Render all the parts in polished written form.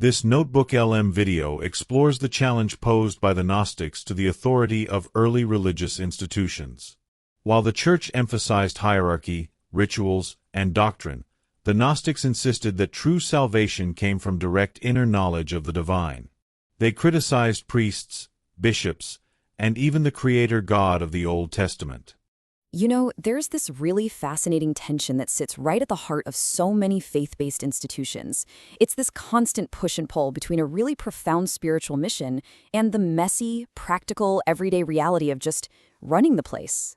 This Notebook LM video explores the challenge posed by the Gnostics to the authority of early religious institutions. While the Church emphasized hierarchy, rituals, and doctrine, the Gnostics insisted that true salvation came from direct inner knowledge of the divine. They criticized priests, bishops, and even the Creator God of the Old Testament. You know, there's this really fascinating tension that sits right at the heart of so many faith-based institutions. It's this constant push and pull between a really profound spiritual mission and the messy, practical, everyday reality of just running the place.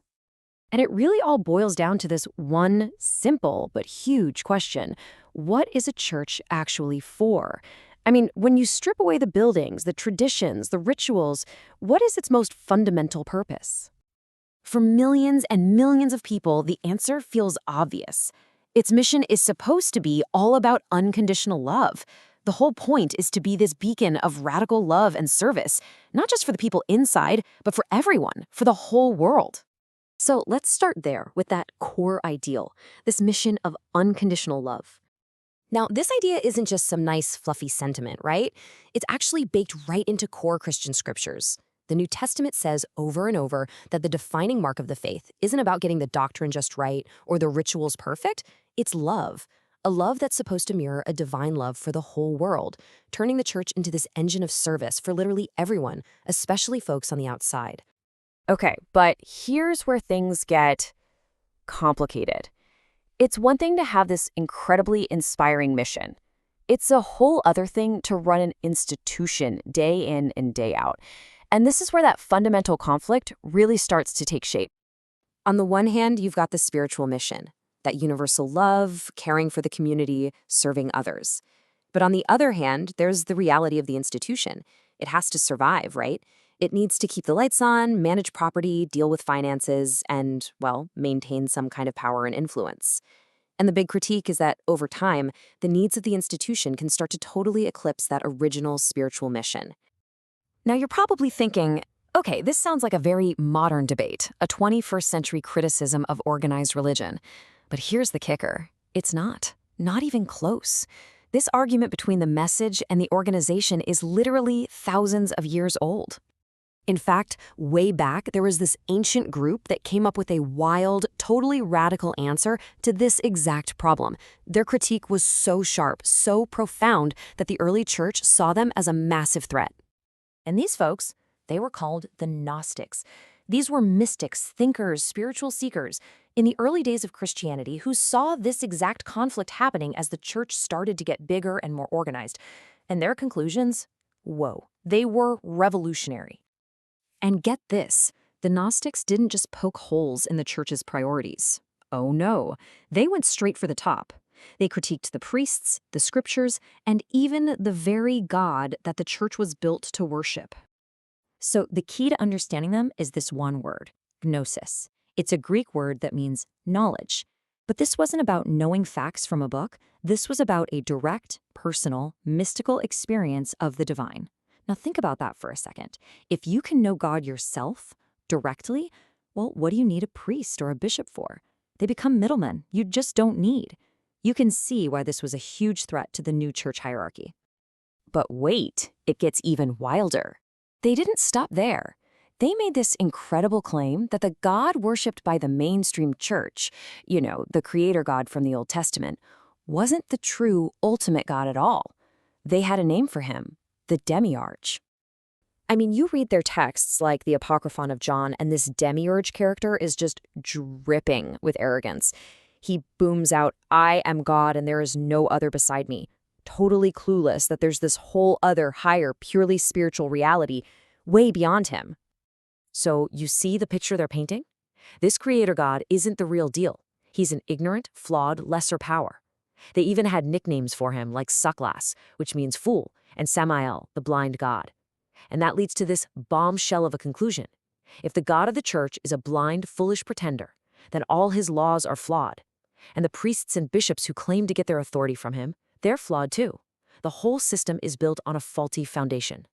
And it really all boils down to this one simple but huge question. What is a church actually for? I mean, when you strip away the buildings, the traditions, the rituals, what is its most fundamental purpose? For millions and millions of people, the answer feels obvious. Its mission is supposed to be all about unconditional love. The whole point is to be this beacon of radical love and service, not just for the people inside, but for everyone, for the whole world. So let's start there with that core ideal, this mission of unconditional love. Now, this idea isn't just some nice, fluffy sentiment, right? It's actually baked right into core Christian scriptures. The New Testament says over and over that the defining mark of the faith isn't about getting the doctrine just right or the rituals perfect. It's love, a love that's supposed to mirror a divine love for the whole world, turning the church into this engine of service for literally everyone, especially folks on the outside. Okay, but here's where things get complicated. It's one thing to have this incredibly inspiring mission. It's a whole other thing to run an institution day in and day out. And this is where that fundamental conflict really starts to take shape. On the one hand, you've got the spiritual mission, that universal love, caring for the community, serving others. But on the other hand, there's the reality of the institution. It has to survive, right? It needs to keep the lights on, manage property, deal with finances, and, well, maintain some kind of power and influence. And the big critique is that, over time, the needs of the institution can start to totally eclipse that original spiritual mission. Now, you're probably thinking, okay, this sounds like a very modern debate, a 21st century criticism of organized religion. But here's the kicker. It's not even close. This argument between the message and the organization is literally thousands of years old. In fact, way back, there was this ancient group that came up with a wild, totally radical answer to this exact problem. Their critique was so sharp, so profound, that the early church saw them as a massive threat. And these folks, they were called the Gnostics. These were mystics, thinkers, spiritual seekers in the early days of Christianity who saw this exact conflict happening as the church started to get bigger and more organized. And their conclusions? Whoa, they were revolutionary. And get this, the Gnostics didn't just poke holes in the church's priorities. Oh no, they went straight for the top. They critiqued the priests, the scriptures, and even the very God that the church was built to worship. So the key to understanding them is this one word, gnosis. It's a Greek word that means knowledge. But this wasn't about knowing facts from a book. This was about a direct, personal, mystical experience of the divine. Now think about that for a second. If you can know God yourself, directly, well, what do you need a priest or a bishop for? They become middlemen you just don't need. You can see why this was a huge threat to the new church hierarchy. But wait, it gets even wilder. They didn't stop there. They made this incredible claim that the God worshipped by the mainstream church, the Creator God from the Old Testament, wasn't the true ultimate God at all. They had a name for him, the demiurge. I mean, you read their texts like the Apocryphon of John, and this demiurge character is just dripping with arrogance. He booms out, "I am God and there is no other beside me," totally clueless that there's this whole other, higher, purely spiritual reality way beyond him. So you see the picture they're painting? This Creator God isn't the real deal. He's an ignorant, flawed, lesser power. They even had nicknames for him like Saklas, which means fool, and Samael, the blind god. And that leads to this bombshell of a conclusion. If the God of the church is a blind, foolish pretender, then all his laws are flawed. And the priests and bishops who claim to get their authority from him, they're flawed too. The whole system is built on a faulty foundation.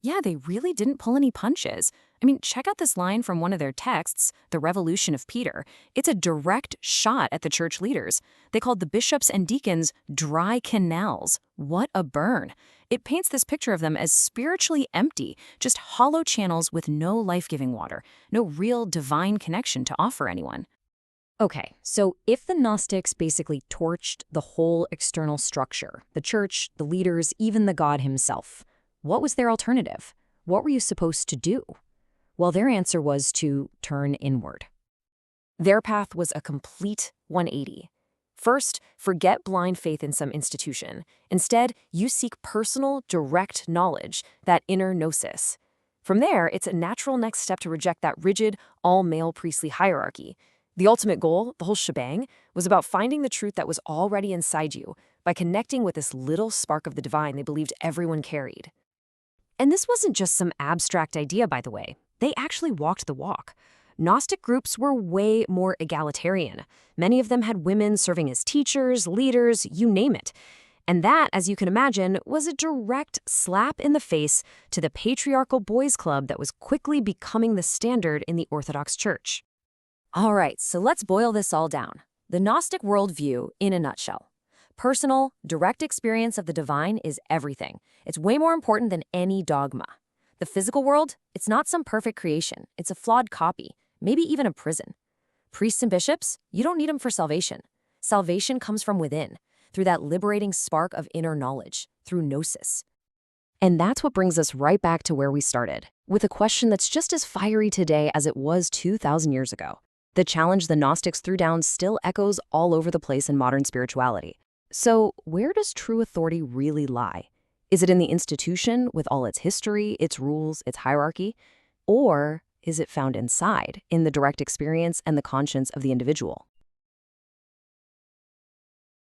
Yeah, they really didn't pull any punches. I mean, check out this line from one of their texts, The Revolution of Peter. It's a direct shot at the church leaders. They called the bishops and deacons dry canals. What a burn. It paints this picture of them as spiritually empty, just hollow channels with no life-giving water, no real divine connection to offer anyone. Okay, so if the Gnostics basically torched the whole external structure, the church, the leaders, even the God himself, what was their alternative? What were you supposed to do? Well, their answer was to turn inward. Their path was a complete 180. First, forget blind faith in some institution. Instead, you seek personal, direct knowledge, that inner gnosis. From there, it's a natural next step to reject that rigid, all-male priestly hierarchy. The ultimate goal, the whole shebang, was about finding the truth that was already inside you by connecting with this little spark of the divine they believed everyone carried. And this wasn't just some abstract idea, by the way. They actually walked the walk. Gnostic groups were way more egalitarian. Many of them had women serving as teachers, leaders, you name it. And that, as you can imagine, was a direct slap in the face to the patriarchal boys' club that was quickly becoming the standard in the Orthodox Church. All right, so let's boil this all down. The Gnostic worldview in a nutshell. Personal, direct experience of the divine is everything. It's way more important than any dogma. The physical world, it's not some perfect creation. It's a flawed copy, maybe even a prison. Priests and bishops, you don't need them for salvation. Salvation comes from within, through that liberating spark of inner knowledge, through gnosis. And that's what brings us right back to where we started, with a question that's just as fiery today as it was 2,000 years ago. The challenge the Gnostics threw down still echoes all over the place in modern spirituality. So, where does true authority really lie? Is it in the institution with all its history, its rules, its hierarchy? Or is it found inside, in the direct experience and the conscience of the individual?